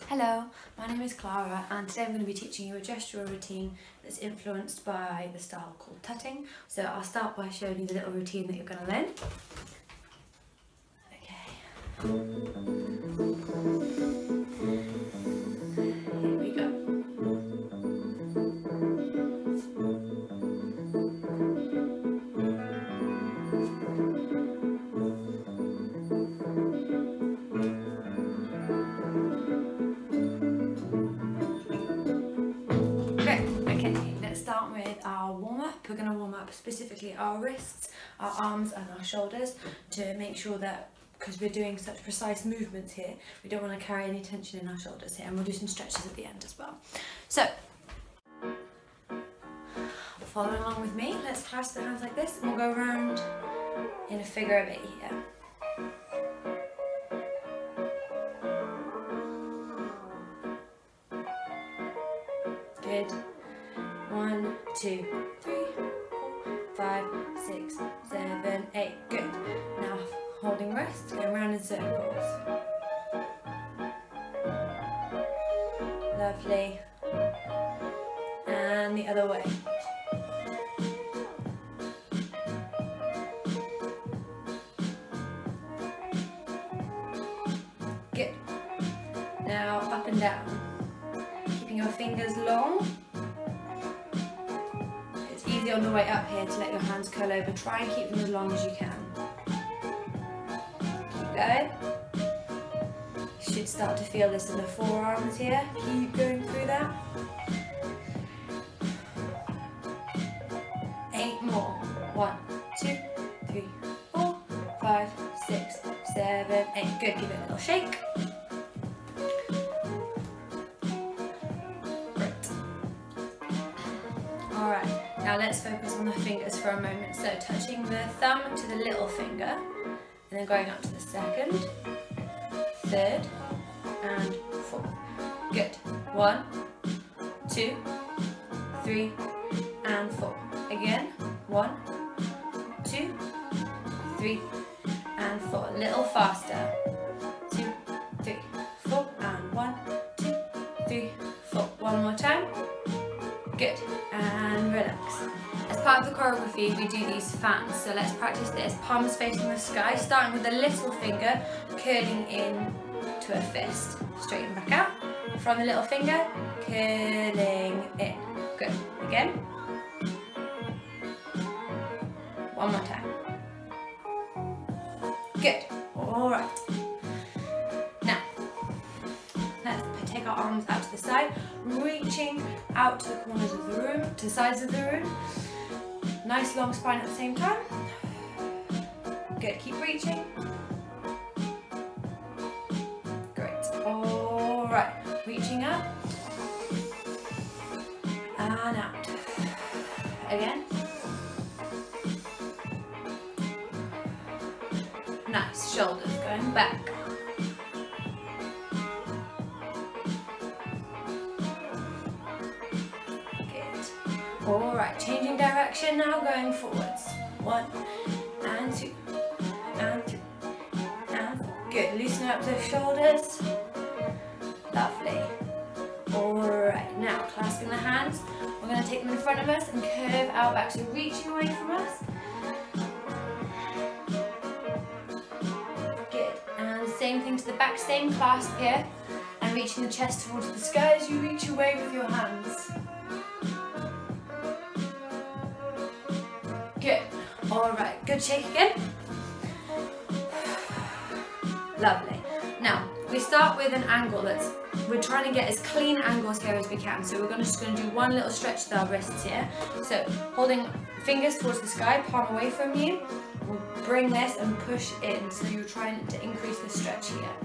Hello, my name is Clara and today I'm going to be teaching you a gestural routine that's influenced by the style called Tutting. So I'll start by showing you the little routine that you're going to learn. Okay. Here we go. Start with our warm-up. We're going to warm up specifically our wrists, our arms and our shoulders to make sure that, because we're doing such precise movements here, we don't want to carry any tension in our shoulders here, and we'll do some stretches at the end as well. So, follow along with me. Let's clasp the hands like this and we'll go around in a figure of 8 here. Good. 1, 2, 3, 4, 5, 6, 7, 8. Good. Now holding wrists, going round in circles. Lovely. And the other way. Good. Now up and down. Keeping your fingers long. Easy on the way up here to let your hands curl over. Try and keep them as long as you can. Keep going. You should start to feel this in the forearms here. Keep going through that. 8 more. 1, 2, 3, 4, 5, 6, 7, 8. Good. Give it a little shake. Now let's focus on the fingers for a moment. So touching the thumb to the little finger, and then going up to the second, third, and fourth. Good. 1, 2, 3, and 4. Again. 1, 2, 3, and 4. A little faster. 2, 3, 4, and 1, 2, 3, 4. One more time. Good, and relax. As part of the choreography, we do these fans, so let's practice this. Palms facing the sky, starting with the little finger, curling in to a fist. Straighten back out. From the little finger, curling in. Good. Again. One more time. Good. All right. Now, let's take our arms out to the side, reaching out to the corners of the room, to the sides of the room. Nice long spine at the same time. Good, keep reaching. Great. All right, reaching up and out. Again. Nice, shoulders going back. Alright, changing direction now, going forwards. 1, and 2, and 3, and 4. Good, loosen up those shoulders. Lovely. Alright, now clasping the hands, we're going to take them in front of us and curve out back, so reaching away from us. Good, and same thing to the back, same clasp here, and reaching the chest towards the sky as you reach away with your hands. Good. Alright, good shake again. Lovely. Now, we start with an angle we're trying to get as clean angles here as we can. So we're just going to do one little stretch with our wrists here. So holding fingers towards the sky, palm away from you. We'll bring this and push in. So you're trying to increase the stretch here.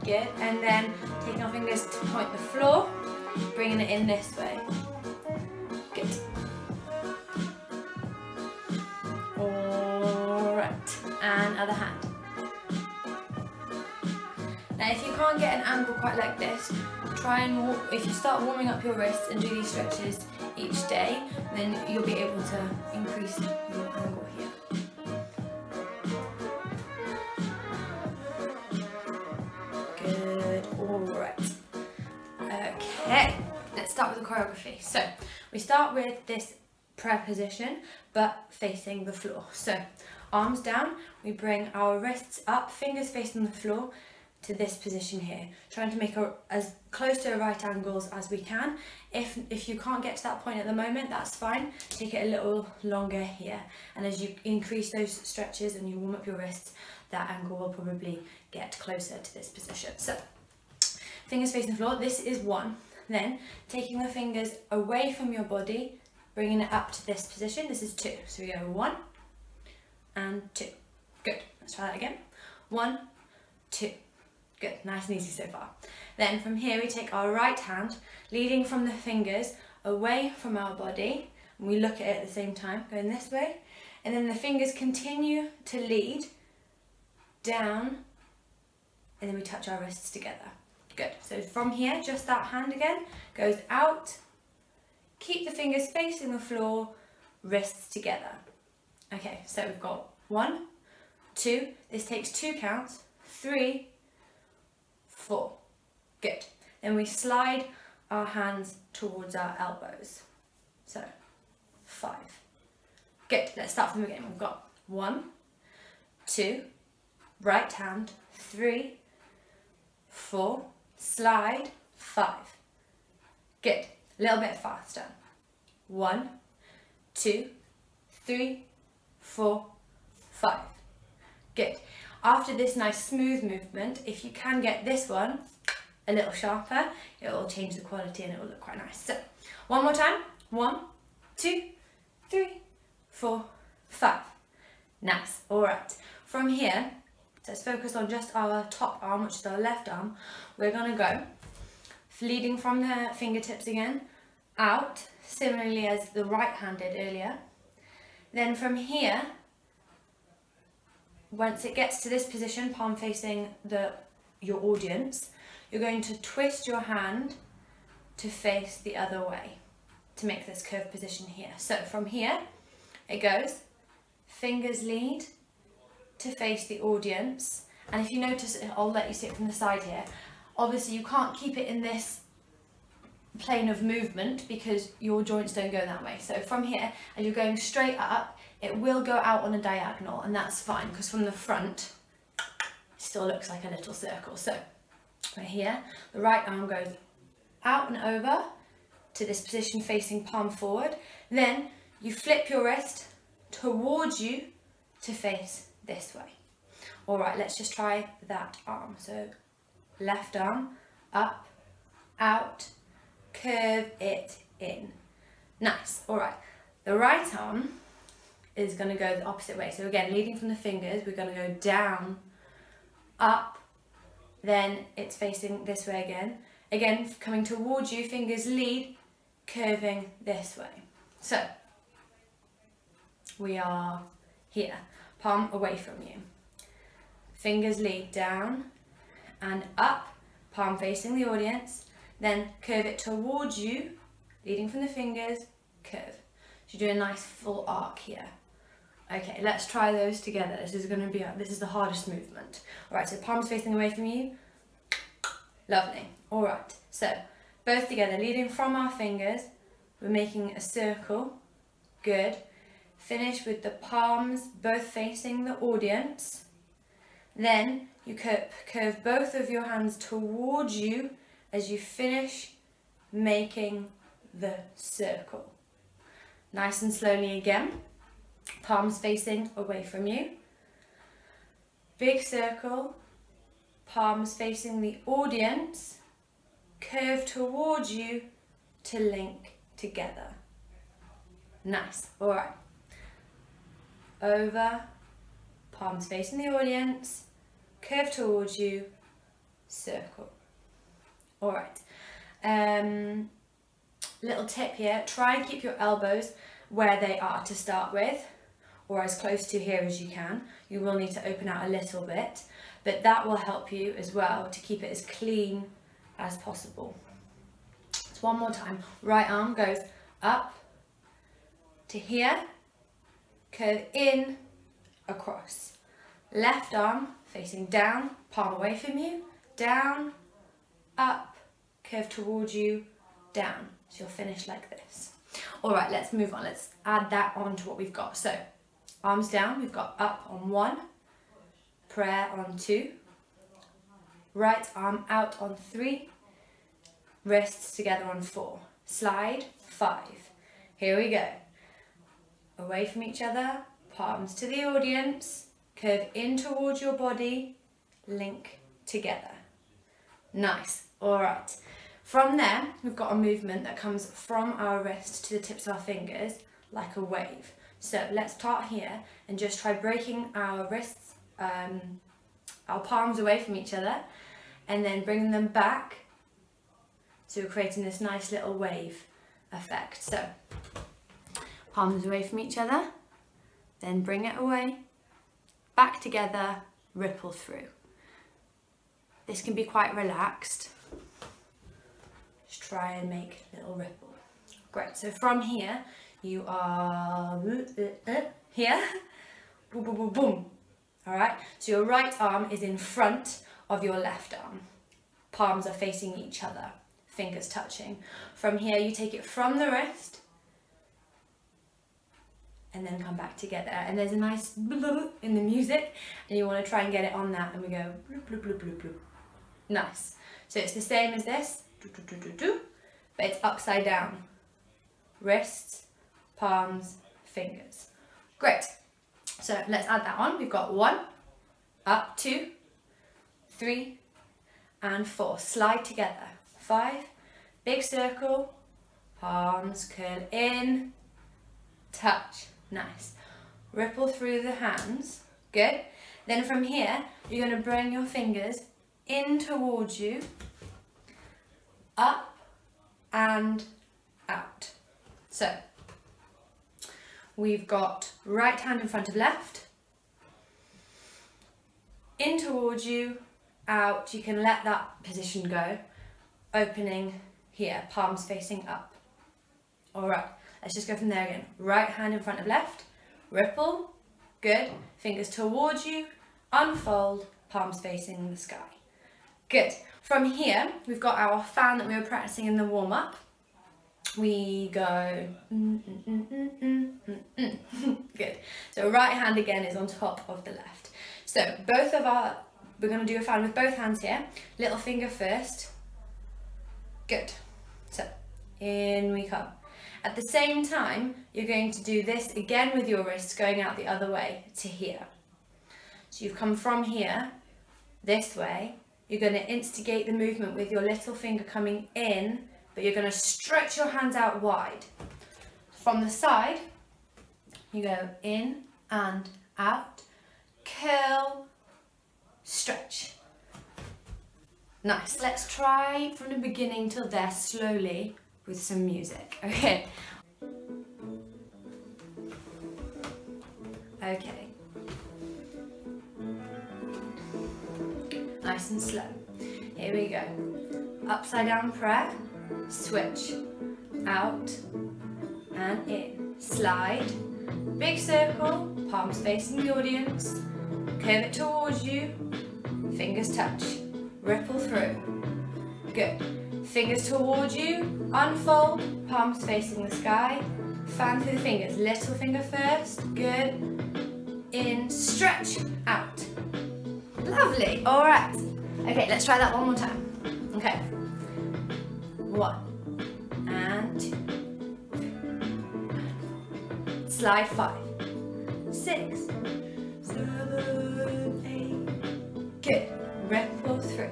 Good, and then taking our fingers to point the floor, bringing it in this way. Good. Alright, and other hand. Now if you can't get an angle quite like this, try and, if you start warming up your wrists and do these stretches each day, then you'll be able to increase your angle here. start with the choreography. So we start with this prayer position, but facing the floor. So arms down, we bring our wrists up, fingers facing the floor to this position here, trying to make as close to right angles as we can. If you can't get to that point at the moment, that's fine. Take it a little longer here. And as you increase those stretches and you warm up your wrists, that angle will probably get closer to this position. So fingers facing the floor, this is 1. Then taking the fingers away from your body, bringing it up to this position, this is 2. So we go 1 and 2. Good, let's try that again. 1, 2. Good, nice and easy so far. Then from here we take our right hand, leading from the fingers away from our body, and we look at it at the same time, going this way, and then the fingers continue to lead down, and then we touch our wrists together. Good, so from here, just that hand again, goes out, keep the fingers facing the floor, wrists together. Okay, so we've got 1, 2, this takes 2 counts, 3, 4. Good. Then we slide our hands towards our elbows. So 5. Good. Let's start from the beginning. We've got 1, 2, right hand, 3, 4, slide, 5. Good. A little bit faster. 1, 2, 3, 4, 5. Good. After this nice smooth movement, if you can get this one a little sharper, it will change the quality and it will look quite nice. So, one more time. 1, 2, 3, 4, 5. Nice. All right. From here, let's focus on just our top arm, which is our left arm. We're going to go leading from the fingertips again, out, similarly as the right hand did earlier. Then from here, once it gets to this position, palm facing your audience, you're going to twist your hand to face the other way to make this curved position here. So from here, it goes, fingers lead to face the audience. And if you notice, I'll let you see it from the side here. Obviously, you can't keep it in this plane of movement because your joints don't go that way. So from here, as you're going straight up, it will go out on a diagonal, and that's fine because from the front, it still looks like a little circle. So right here, the right arm goes out and over to this position facing palm forward. Then you flip your wrist towards you to face this way. All right, let's just try that arm. So left arm, up, out, curve it in. Nice, all right. The right arm is going to go the opposite way. So again, leading from the fingers, we're going to go down, up, then it's facing this way again. Again, coming towards you, fingers lead, curving this way. So we are here, palm away from you. Fingers lead down and up, palm facing the audience, then curve it towards you, leading from the fingers, curve. So you do a nice full arc here. Okay, let's try those together. This is the hardest movement. All right, so palms facing away from you. Lovely. All right, so both together, leading from our fingers, we're making a circle. Good. Finish with the palms both facing the audience. Then you curve both of your hands towards you as you finish making the circle. Nice and slowly again. Palms facing away from you. Big circle. Palms facing the audience. Curve towards you to link together. Nice. All right. Over. Palms facing the audience. Curve towards you. Circle. All right. Little tip here. Try and keep your elbows where they are to start with, or as close to here as you can. You will need to open out a little bit, but that will help you as well to keep it as clean as possible. So one more time. Right arm goes up to here, curve in, across. Left arm facing down, palm away from you, down, up, curve towards you, down. So you'll finish like this. All right, let's move on. Let's add that on to what we've got. So arms down, we've got up on 1, prayer on 2, right arm out on 3, wrists together on 4, slide 5. Here we go. Away from each other, palms to the audience, curve in towards your body, link together. Nice. All right. From there, we've got a movement that comes from our wrist to the tips of our fingers like a wave. So let's start here and just try breaking our wrists, our palms away from each other, and then bringing them back. So we're creating this nice little wave effect. So palms away from each other, then bring it away, back together, ripple through. This can be quite relaxed. Just try and make a little ripple. Great, so from here, you are here, boom, boom, boom, boom. All right, so your right arm is in front of your left arm. Palms are facing each other, fingers touching. From here, you take it from the wrist, and then come back together. And there's a nice bloop in the music, and you want to try and get it on that, and we go bloop, bloop, bloop, bloop, bloop. Nice. So it's the same as this, but it's upside down. Wrists, palms, fingers. Great. So let's add that on. We've got 1, up, 2, 3, and 4. Slide together. 5, big circle, palms curl in, touch. Nice. Ripple through the hands. Good. Then from here, you're going to bring your fingers in towards you, up and out. So we've got right hand in front of left, in towards you, out. You can let that position go, opening here, palms facing up. All right, let's just go from there again. Right hand in front of left, ripple, good. Fingers towards you, unfold, palms facing the sky. Good. From here, we've got our fan that we were practicing in the warm-up. We go, Good. So right hand again is on top of the left. So we're going to do a fan with both hands here. Little finger first. Good. So in we come. At the same time, you're going to do this again with your wrists going out the other way to here. So you've come from here, this way. You're going to instigate the movement with your little finger coming in, but you're going to stretch your hands out wide. From the side, you go in and out, curl, stretch. Nice. Let's try from the beginning till there slowly with some music. Okay. Okay. Nice and slow. Here we go. Upside down prayer, switch, out and in. Slide, big circle, palms facing the audience, curve it towards you, fingers touch, ripple through. Good. Fingers towards you, unfold, palms facing the sky, fan through the fingers, little finger first, good, in, stretch, out. Lovely, all right. Okay, let's try that one more time. Okay, 1 and 2. Slide 5, 6, 7, 8. Good. Ripple through.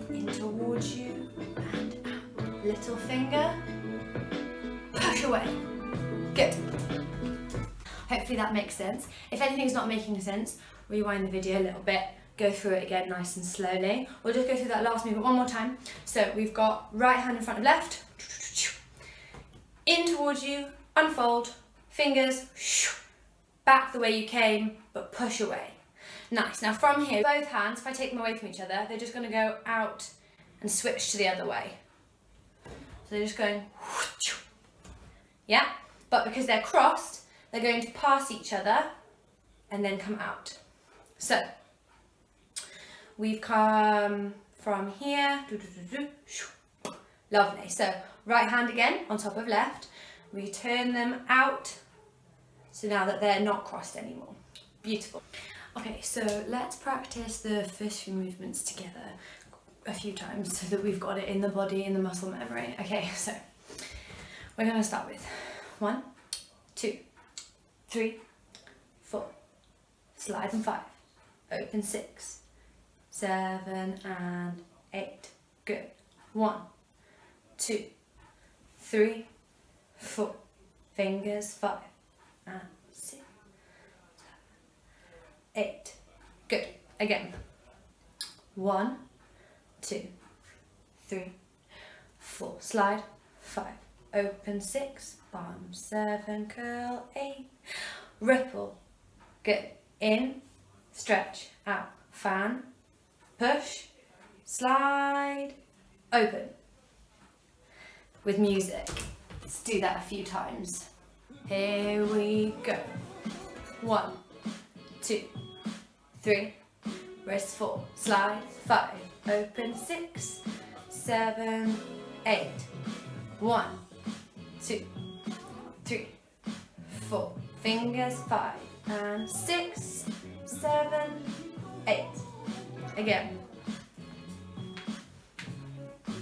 In towards you and out. Little finger. Push away. Good. Hopefully that makes sense. If anything's not making sense, rewind the video a little bit. Go through it again nice and slowly. We'll just go through that last movement one more time. So we've got right hand in front of left, in towards you, unfold, fingers, back the way you came, but push away. Nice. Now from here, both hands, if I take them away from each other, they're just going to go out and switch to the other way. So they're just going, yeah, but because they're crossed, they're going to pass each other and then come out. So we've come from here, lovely. So Right hand again on top of left. We turn them out, so now that they're not crossed anymore. Beautiful. Okay, so let's practice the first few movements together a few times so that we've got it in the body, in the muscle memory. Okay, so we're going to start with 1, 2, 3, 4, slide and 5, open 6, 7 and 8, good. 1, 2, 3, 4, fingers 5 and 6, 7, 8, good. Again, 1, 2, 3, 4, slide 5, open 6, bottom 7, curl 8, ripple, good. In, stretch, out, fan, push, slide, open. With music. Let's do that a few times. Here we go. 1, 2, 3, wrist 4, slide 5, open 6, 7, 8. 1, 2, 3, 4, fingers 5 and 6, 7, 8. Again. 5,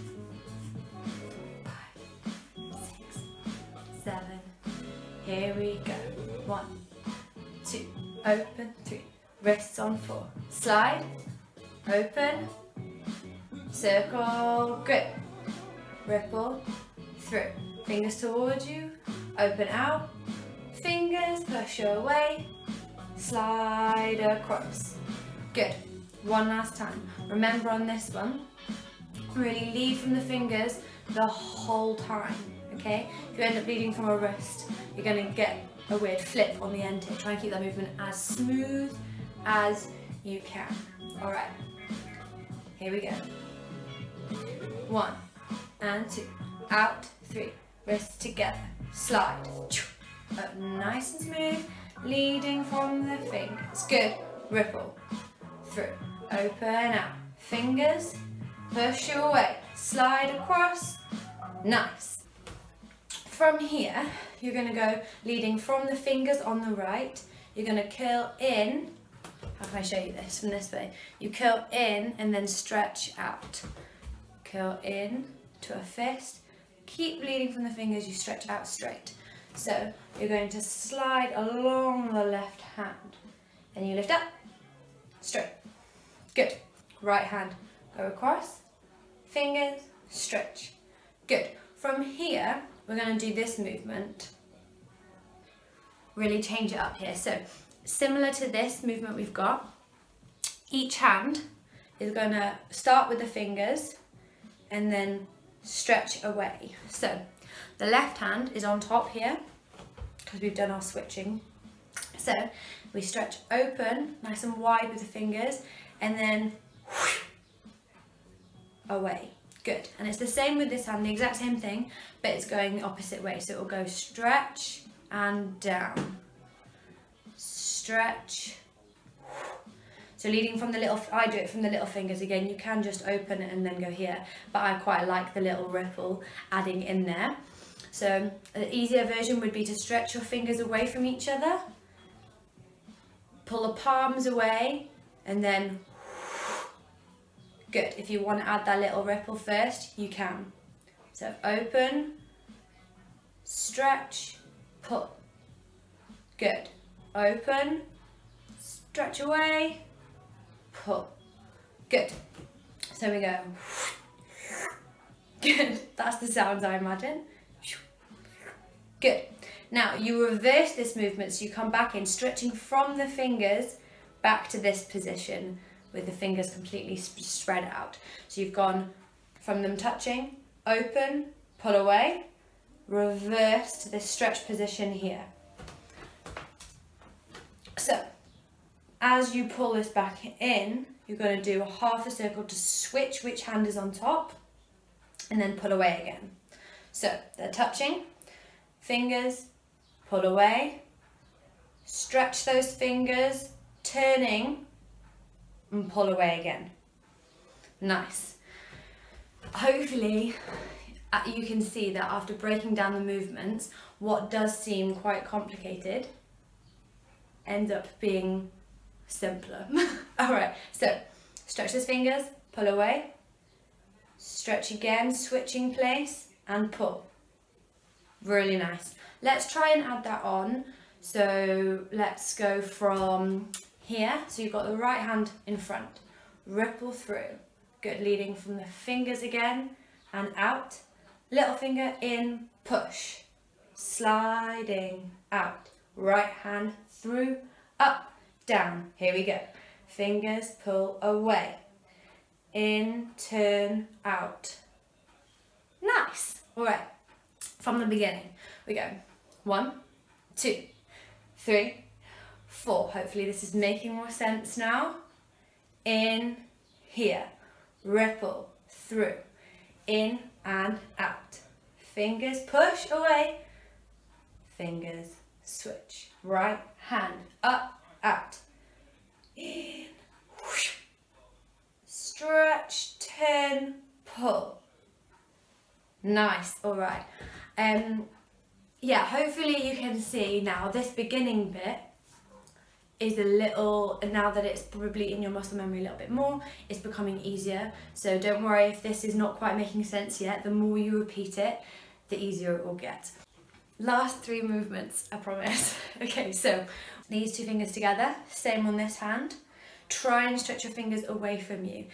6, 7. Here we go. 1, 2, open 3, wrists on 4, slide, open, circle, grip, ripple, through, fingers towards you, open out, fingers push away, slide across. Good. One last time. Remember on this one, really lead from the fingers the whole time, okay? If you end up leading from a wrist, you're going to get a weird flip on the end here. Try and keep that movement as smooth as you can. All right, here we go. 1 and 2, out, 3, wrists together, slide, up nice and smooth, leading from the fingers, good, ripple, through, open out, fingers, push away, slide across, nice. From here, you're going to go leading from the fingers on the right, you're going to curl in, how can I show you this from this way? You curl in and then stretch out, curl in to a fist, keep leading from the fingers, you stretch out straight. So you're going to slide along the left hand, and you lift up, straight, good. Right hand, go across, fingers, stretch, good. From here, we're going to do this movement, really change it up here. So similar to this movement we've got, each hand is going to start with the fingers and then stretch away. So the left hand is on top here because we've done our switching. So we stretch open, nice and wide with the fingers, and then away. Good. And it's the same with this hand, the exact same thing, but it's going the opposite way. So it will go stretch and down. Stretch. So leading from the little, I do it from the little fingers again. You can just open it and then go here, but I quite like the little ripple adding in there. So an easier version would be to stretch your fingers away from each other, pull the palms away, and then good. If you want to add that little ripple first, you can. So open, stretch, pull. Good. Open, stretch away, pull. Good. So we go. Good. That's the sounds I imagine. Good. Now you reverse this movement, so you come back in, stretching from the fingers back to this position with the fingers completely spread out. So you've gone from them touching, open, pull away, reverse to this stretch position here. So as you pull this back in, you're going to do a half a circle to switch which hand is on top and then pull away again. So they're touching, fingers, pull away, stretch those fingers, turning and pull away again. Nice. Hopefully you can see that after breaking down the movements, what does seem quite complicated ends up being simpler. All right, so stretch those fingers, pull away, stretch again, switching place and pull. Really nice. Let's try and add that on. So let's go from here. So you've got the right hand in front, ripple through. Good, leading from the fingers again and out. Little finger in, push, sliding out. Right hand through, up, down. Here we go. Fingers pull away. In, turn, out. Nice. All right. From the beginning, we go 1, 2, 3, 4. Hopefully this is making more sense now. In, here, ripple through, in and out. Fingers push away, fingers switch. Right hand up, out. In, whoosh. Stretch, turn, pull. Nice, all right. Yeah, hopefully you can see now this beginning bit is a little, now that it's probably in your muscle memory a little bit more, it's becoming easier. So don't worry if this is not quite making sense yet. The more you repeat it, the easier it will get. Last 3 movements, I promise. Okay, so these 2 fingers together, same on this hand. Try and stretch your fingers away from you.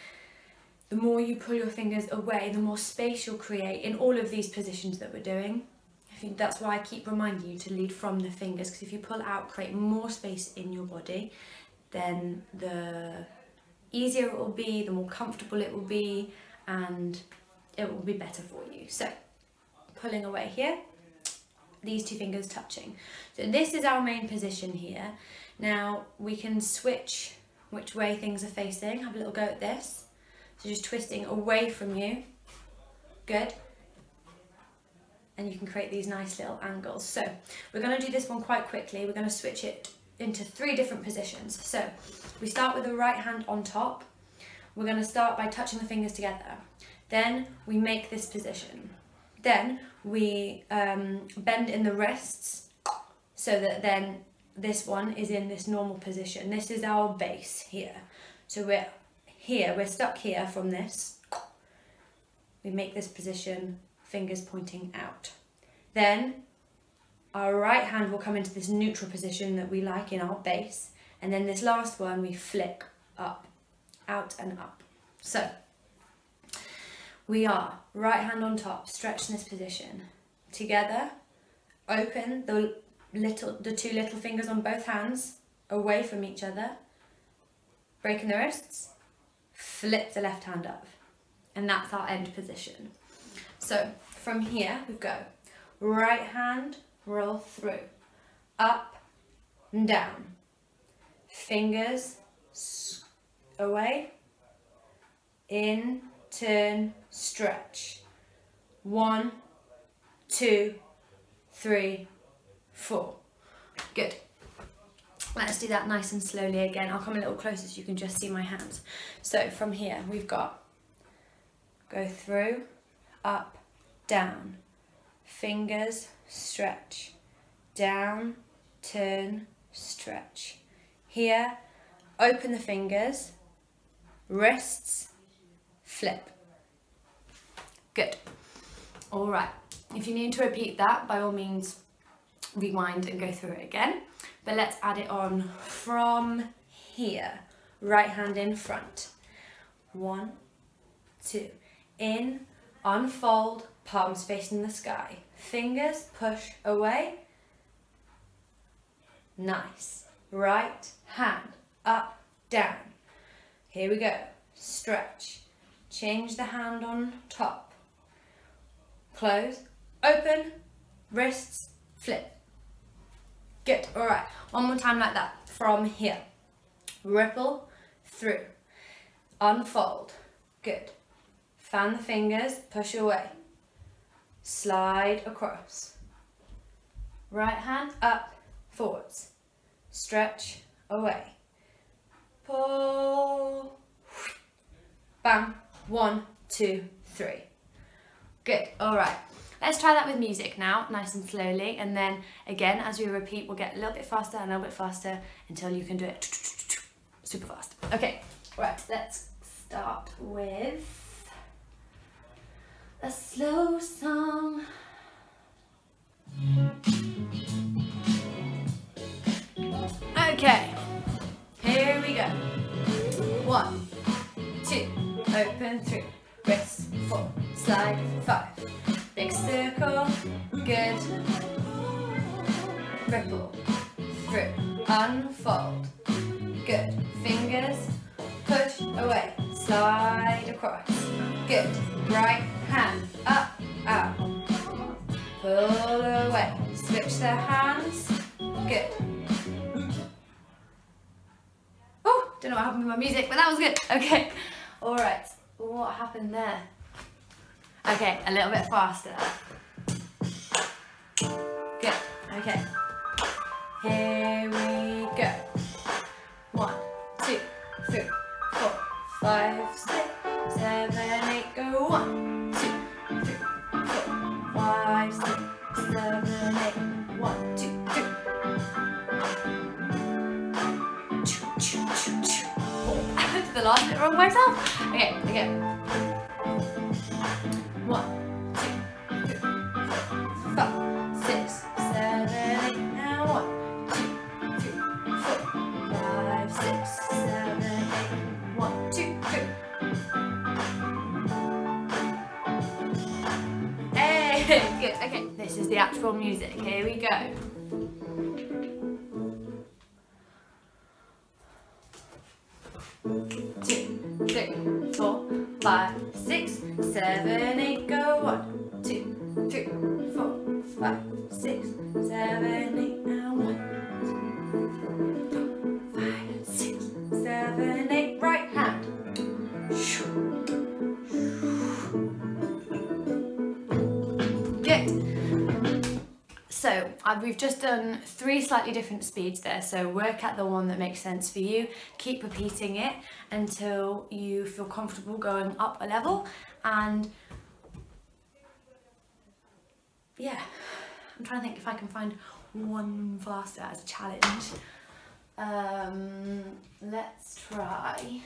The more you pull your fingers away, the more space you'll create in all of these positions that we're doing. I think that's why I keep reminding you to lead from the fingers, because if you pull out, create more space in your body, then the easier it will be, the more comfortable it will be, and it will be better for you. So, pulling away here, these 2 fingers touching. So this is our main position here. Now we can switch which way things are facing. Have a little go at this. So just twisting away from you. Good. And you can create these nice little angles. So we're going to do this one quite quickly. We're going to switch it into 3 different positions. So we start with the right hand on top. We're going to start by touching the fingers together. Then we make this position. Then we bend in the wrists so that then this one is in this normal position. This is our base here. So we're here, we're stuck here from this. We make this position, fingers pointing out. Then our right hand will come into this neutral position that we like in our base. And then this last one, we flick up, out and up. So we are right hand on top, stretch in this position. Together, open the 2 little fingers on both hands away from each other. Breaking the wrists. Flip the left hand up, and that's our end position. So from here we go right hand, roll through, up and down, fingers away, in, turn, stretch. 1, 2, 3, 4. Good. Let's do that nice and slowly again. I'll come a little closer so you can just see my hands. So from here, we've got go through, up, down, fingers, stretch, down, turn, stretch. Here, open the fingers, wrists, flip. Good. All right. If you need to repeat that, by all means, rewind and go through it again. But let's add it on from here. Right hand in front. 1, 2. In, unfold, palms facing the sky. Fingers push away. Nice. Right hand up, down. Here we go. Stretch. Change the hand on top. Close, open, wrists, flip. Good, all right, one more time like that. From here, ripple through, unfold, good. Fan the fingers, push away, slide across. Right hand up, forwards, stretch away, pull, bam, 1, 2, 3. Good, all right. Let's try that with music now, nice and slowly, and then again, as we repeat, we'll get a little bit faster and a little bit faster until you can do it super fast. Okay, right, let's start with a slow song. Okay, here we go. 1, 2, open 3, wrist 4, slide 5, big circle, good, ripple, through, unfold, good, fingers, push away, slide across, good, right hand, up, out, pull away, switch the hands, good. Oh, don't know what happened with my music, but that was good. Okay, all right, what happened there? Okay, a little bit faster. Good, okay. Here we go. 1, 2, 3, 4, 5, 6, 7, 8, go. 1, 2, 3, 4, 5, 6, 7, 8. 1, 2, 3. I did the last bit wrong myself. Okay, again. 1, 2, 3, 4, 5, 6, 7, 8. Now 1, 2, 3, 4, 5, 6, 7, 8. 1, 2, 3. Hey, good. Okay, this is the actual music. Here we go. 2, 3, 4, 5, 6, 7, 8, go. 1, 2, 3, 4, 5, 6, 7, 8, now 1, 5, 6, 7, 8, right hand. Good. So we've just done 3 slightly different speeds there, so work at the one that makes sense for you. Keep repeating it until you feel comfortable going up a level, and yeah, I'm trying to think if I can find one faster as a challenge. Let's try.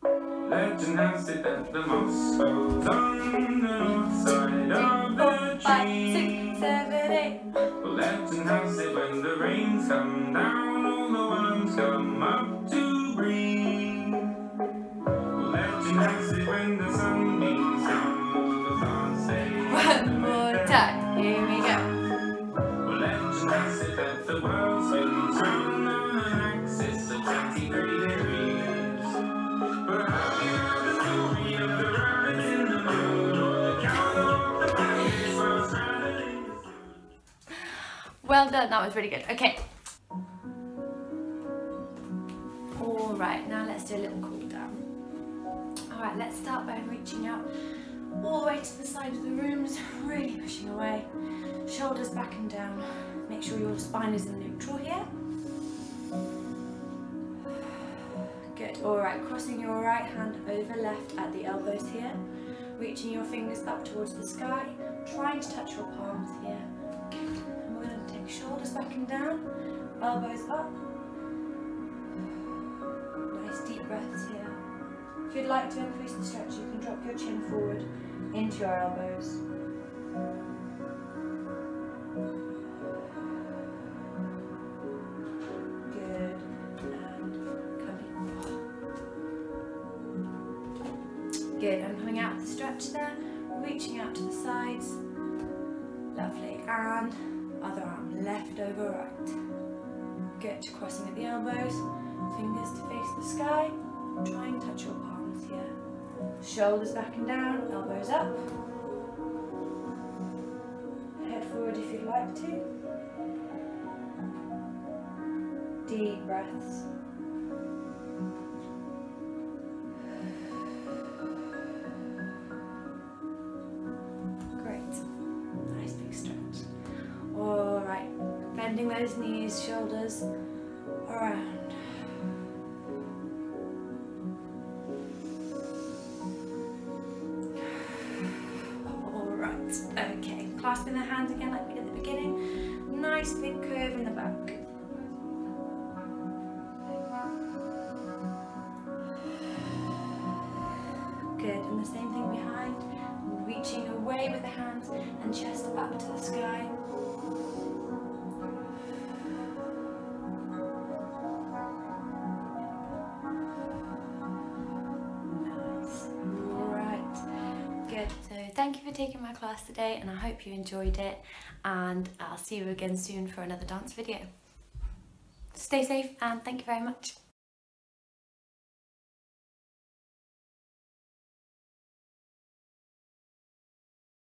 Legend has it that the moss goes on the north side of the 5, tree. 6, 7, 8. Well, legend has it when the rains come down, all the worms come up to breathe. Well, legend has it when the sun beams down, all the plants say. One more time. Here we go. Well, legend has it that the world spins round on an axis of 23 degrees. But have you heard the story of the rabbit in the moon, or the cow of the planet was rattling? Well done, that was really good. Okay. Alright, now let's do a little cool down. Alright, let's start by reaching out all the way to the side of the room, just really pushing away. Shoulders back and down. Make sure your spine is in neutral here. Good. Alright, crossing your right hand over left at the elbows here. Reaching your fingers up towards the sky. Trying to touch your palms here. Good. And we're going to take shoulders back and down. Elbows up. Nice deep breaths here. If you'd like to increase the stretch, you can drop your chin forward into your elbows. Good. And coming up. Good. And coming out of the stretch there, reaching out to the sides. Lovely. And other arm, left over right. Good. Crossing at the elbows, fingers to face the sky. Try and touch your palms here. Shoulders back and down, elbows up. Head forward if you'd like to. Deep breaths. Great. Nice big stretch. Alright, bending those knees, shoulders around. Alright, clasping the hands again like we did at the beginning. Nice big curve in the back. Good, and the same thing behind, reaching away with the hands and chest up to the sky. Nice, right, good. So thank you for taking my class today, and I hope you enjoyed it, and I'll see you again soon for another dance video. Stay safe and thank you very much.